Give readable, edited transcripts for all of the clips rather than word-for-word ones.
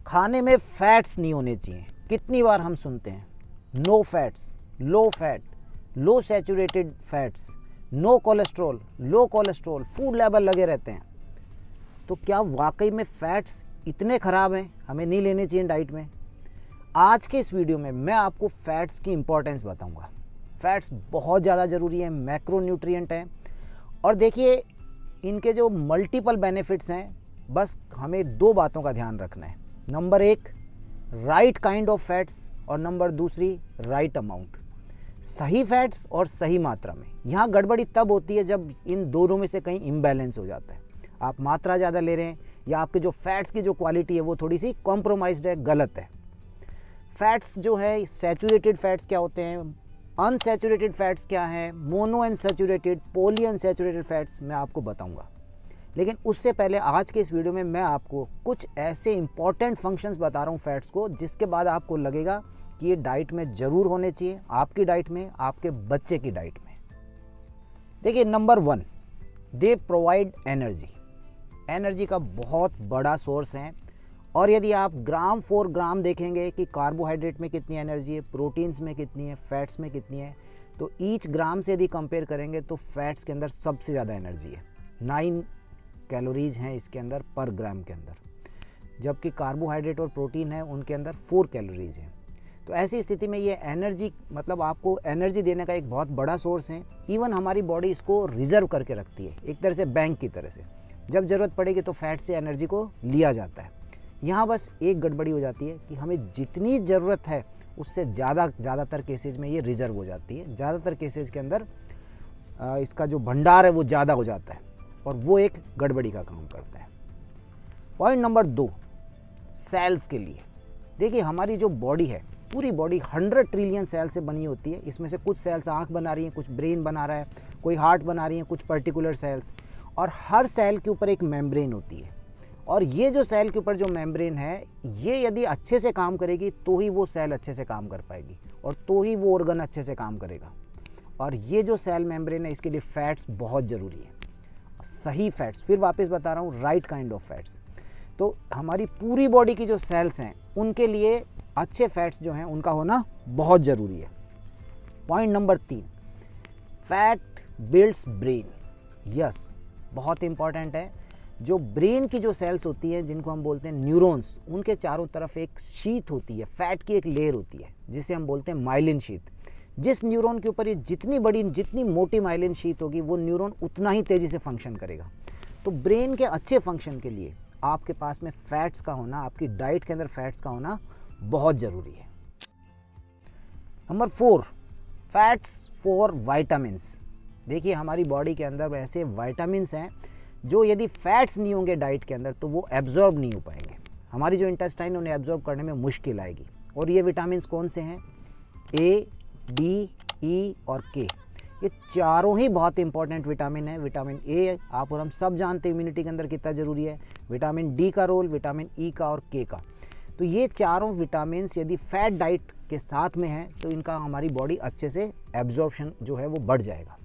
खाने में फैट्स नहीं होने चाहिए। कितनी बार हम सुनते हैं नो फैट्स, लो फैट, लो सैचुरेटेड फैट्स, नो कोलेस्ट्रॉल, लो कोलेस्ट्रॉल, फूड लेवल लगे रहते हैं। तो क्या वाकई में फैट्स इतने ख़राब हैं, हमें नहीं लेने चाहिए डाइट में? आज के इस वीडियो में मैं आपको फैट्स की इम्पोर्टेंस बताऊंगा। फैट्स बहुत ज़्यादा ज़रूरी है, मैक्रो न्यूट्रिएंट हैं और देखिए इनके जो मल्टीपल बेनिफिट्स हैं, बस हमें दो बातों का ध्यान रखना है। नंबर एक, राइट काइंड ऑफ फैट्स, और नंबर दूसरी, राइट अमाउंट। सही फैट्स और सही मात्रा में। यहाँ गड़बड़ी तब होती है जब इन दोनों में से कहीं इम्बैलेंस हो जाता है। आप मात्रा ज़्यादा ले रहे हैं या आपके जो फैट्स की जो क्वालिटी है वो थोड़ी सी कॉम्प्रोमाइज्ड है, गलत है। फैट्स जो है, सैचुरेटेड फैट्स क्या होते हैं, अनसैचुरेटेड फैट्स क्या हैं, mono unsaturated, poly unsaturated fats मैं आपको बताऊंगा। लेकिन उससे पहले आज के इस वीडियो में मैं आपको कुछ ऐसे इंपॉर्टेंट फंक्शंस बता रहा हूँ फैट्स को, जिसके बाद आपको लगेगा कि ये डाइट में ज़रूर होने चाहिए, आपकी डाइट में, आपके बच्चे की डाइट में। देखिए, number 1, they provide energy. Energy का बहुत बड़ा सोर्स है। और यदि आप ग्राम फॉर ग्राम देखेंगे कि कार्बोहाइड्रेट में कितनी एनर्जी है, प्रोटीन्स में कितनी है, फैट्स में कितनी है, तो ईच ग्राम से यदि कंपेयर करेंगे तो फैट्स के अंदर सबसे ज़्यादा एनर्जी है। 9 कैलोरीज हैं इसके अंदर पर ग्राम के अंदर, जबकि कार्बोहाइड्रेट और प्रोटीन है उनके अंदर 4 कैलोरीज हैं। तो ऐसी स्थिति में ये एनर्जी, मतलब आपको एनर्जी देने का एक बहुत बड़ा सोर्स है। इवन हमारी बॉडी इसको रिजर्व करके रखती है, एक तरह से बैंक की तरह से। जब ज़रूरत पड़ेगी तो फैट से एनर्जी को लिया जाता है। यहाँ बस एक गड़बड़ी हो जाती है कि हमें जितनी ज़रूरत है उससे ज़्यादातर केसेज में ये रिजर्व हो जाती है। ज़्यादातर केसेज के अंदर इसका जो भंडार है वो ज़्यादा हो जाता है और वो एक गड़बड़ी का काम करता है। पॉइंट नंबर 2, सेल्स के लिए। देखिए, हमारी जो बॉडी है, पूरी बॉडी 100 ट्रिलियन सेल से बनी होती है। इसमें से कुछ सेल्स आँख बना रही हैं, कुछ ब्रेन बना रहा है, कोई हार्ट बना रही हैं, कुछ पर्टिकुलर सेल्स। और हर सेल के ऊपर एक मेम्ब्रेन होती है। और ये जो सेल के ऊपर जो मेम्ब्रेन है, ये यदि अच्छे से काम करेगी तो ही वो सेल अच्छे से काम कर पाएगी और तो ही वो ऑर्गन अच्छे से काम करेगा। और ये जो सेल मेम्ब्रेन है, इसके लिए फैट्स बहुत ज़रूरी है। सही फैट्स, फिर वापस बता रहा हूँ, राइट काइंड ऑफ फैट्स। तो हमारी पूरी बॉडी की जो सेल्स हैं उनके लिए अच्छे फैट्स जो हैं उनका होना बहुत ज़रूरी है। Point number 3, fat builds brain. Yes, बहुत इंपॉर्टेंट है। जो ब्रेन की जो सेल्स होती हैं, जिनको हम बोलते हैं न्यूरॉन्स, उनके चारों तरफ एक शीथ होती है, फैट की एक लेयर होती है जिसे हम बोलते हैं माइलिन शीथ। जिस न्यूरॉन के ऊपर ये जितनी मोटी माइलिन शीथ होगी, वो न्यूरॉन उतना ही तेज़ी से फंक्शन करेगा। तो ब्रेन के अच्छे फंक्शन के लिए आपके पास में फैट्स का होना, आपकी डाइट के अंदर फैट्स का होना बहुत ज़रूरी है। Number 4, fats for vitamins. देखिए, हमारी बॉडी के अंदर ऐसे वाइटामिन्स हैं जो यदि फैट्स नहीं होंगे डाइट के अंदर तो वो एब्जॉर्ब नहीं हो पाएंगे। हमारी जो इंटेस्टाइन उन्हें एब्जॉर्ब करने में मुश्किल आएगी। और ये विटामिन्स कौन से हैं? ए, डी, ई और के। ये चारों ही बहुत इंपॉर्टेंट विटामिन है। विटामिन ए आप और हम सब जानते हैं इम्यूनिटी के अंदर कितना ज़रूरी है। विटामिन डी का रोल, विटामिन ई का और के का। तो ये चारों विटामिन्स यदि फैट डाइट के साथ में है तो इनका हमारी बॉडी अच्छे से एब्जॉर्प्शन जो है वो बढ़ जाएगा।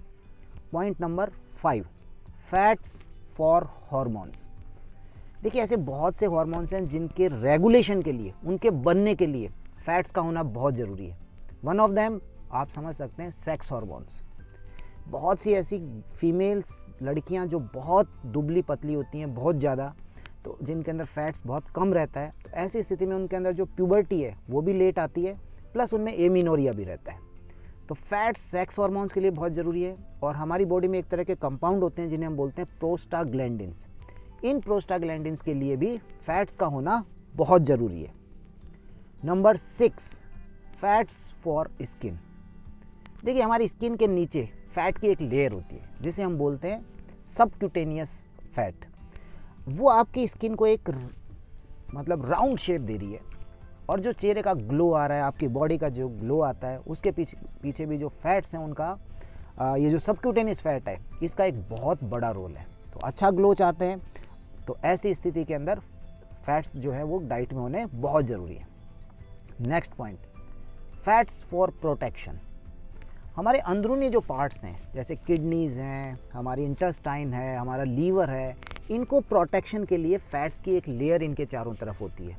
Point number 5, fats for hormones. देखिए, ऐसे बहुत से हॉर्मोन्स हैं जिनके रेगुलेशन के लिए, उनके बनने के लिए फैट्स का होना बहुत ज़रूरी है। वन ऑफ देम आप समझ सकते हैं सेक्स हॉर्मोन्स। बहुत सी ऐसी फीमेल्स, लड़कियां जो बहुत दुबली पतली होती हैं, बहुत ज़्यादा, तो जिनके अंदर फैट्स बहुत कम रहता है, तो ऐसी स्थिति में उनके अंदर जो प्यूबर्टी है वो भी लेट आती है, प्लस उनमें एमिनोरिया भी रहता है। तो फैट्स सेक्स हार्मोन्स के लिए बहुत ज़रूरी है। और हमारी बॉडी में एक तरह के कंपाउंड होते हैं जिन्हें हम बोलते हैं प्रोस्टाग्लैंडिन्स। इन प्रोस्टाग्लैंडिन्स के लिए भी फैट्स का होना बहुत ज़रूरी है। Number 6, fats for skin. देखिए, हमारी स्किन के नीचे फैट की एक लेयर होती है जिसे हम बोलते हैं सबक्यूटेनियस फैट। वो आपकी स्किन को एक मतलब राउंड शेप दे रही है और जो चेहरे का ग्लो आ रहा है, आपकी बॉडी का जो ग्लो आता है, उसके पीछे भी जो फैट्स हैं उनका ये जो सबक्यूटेनियस फैट है, इसका एक बहुत बड़ा रोल है। तो अच्छा ग्लो चाहते हैं तो ऐसी स्थिति के अंदर फैट्स जो है वो डाइट में होने बहुत ज़रूरी है। Next point, fats for protection. हमारे अंदरूनी जो पार्ट्स हैं, जैसे किडनीज़ हैं, हमारी इंटेस्टाइन है, हमारा लीवर है, इनको प्रोटेक्शन के लिए फैट्स की एक लेयर इनके चारों तरफ होती है।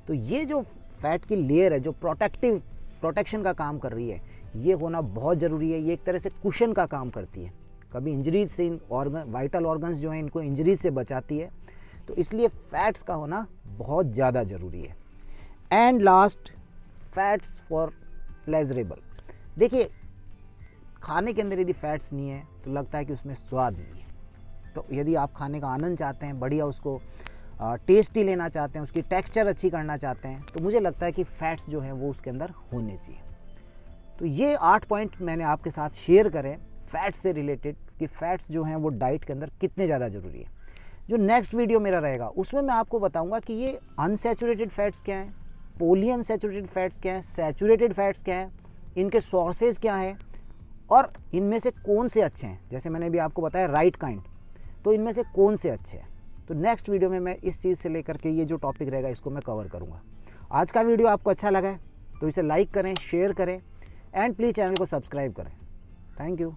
तो ये जो फैट की लेयर है जो प्रोटेक्शन का काम कर रही है, ये होना बहुत ज़रूरी है। ये एक तरह से कुशन का काम करती है, कभी इंजरीज से वाइटल ऑर्गन्स जो हैं इनको इंजरीज से बचाती है। तो इसलिए फैट्स का होना बहुत ज़्यादा ज़रूरी है। And last, fats for pleasurable. देखिए, खाने के अंदर यदि फैट्स नहीं है तो लगता है कि उसमें स्वाद नहीं है। तो यदि आप खाने का आनंद चाहते हैं, बढ़िया उसको टेस्टी लेना चाहते हैं, उसकी टेक्सचर अच्छी करना चाहते हैं, तो मुझे लगता है कि फैट्स जो हैं वो उसके अंदर होने चाहिए। तो ये 8 पॉइंट मैंने आपके साथ शेयर करें फैट्स से रिलेटेड, कि फैट्स जो हैं वो डाइट के अंदर कितने ज़्यादा ज़रूरी है। जो नेक्स्ट वीडियो मेरा रहेगा उसमें मैं आपको बताऊंगा कि ये अनसैचुरेटेड फैट्स क्या हैं, पॉली अनसैचुरेटेड फैट्स क्या हैं, सैचुरेटेड फैट्स क्या हैं, इनके सोर्सेज क्या हैं और इनमें से कौन से अच्छे हैं। जैसे मैंने भी आपको बताया राइट काइंड, तो इनमें से कौन से अच्छे हैं। तो नेक्स्ट वीडियो में मैं इस चीज़ से लेकर के ये जो टॉपिक रहेगा इसको मैं कवर करूँगा। आज का वीडियो आपको अच्छा लगा है तो इसे लाइक करें, शेयर करें एंड प्लीज़ चैनल को सब्सक्राइब करें। Thank you.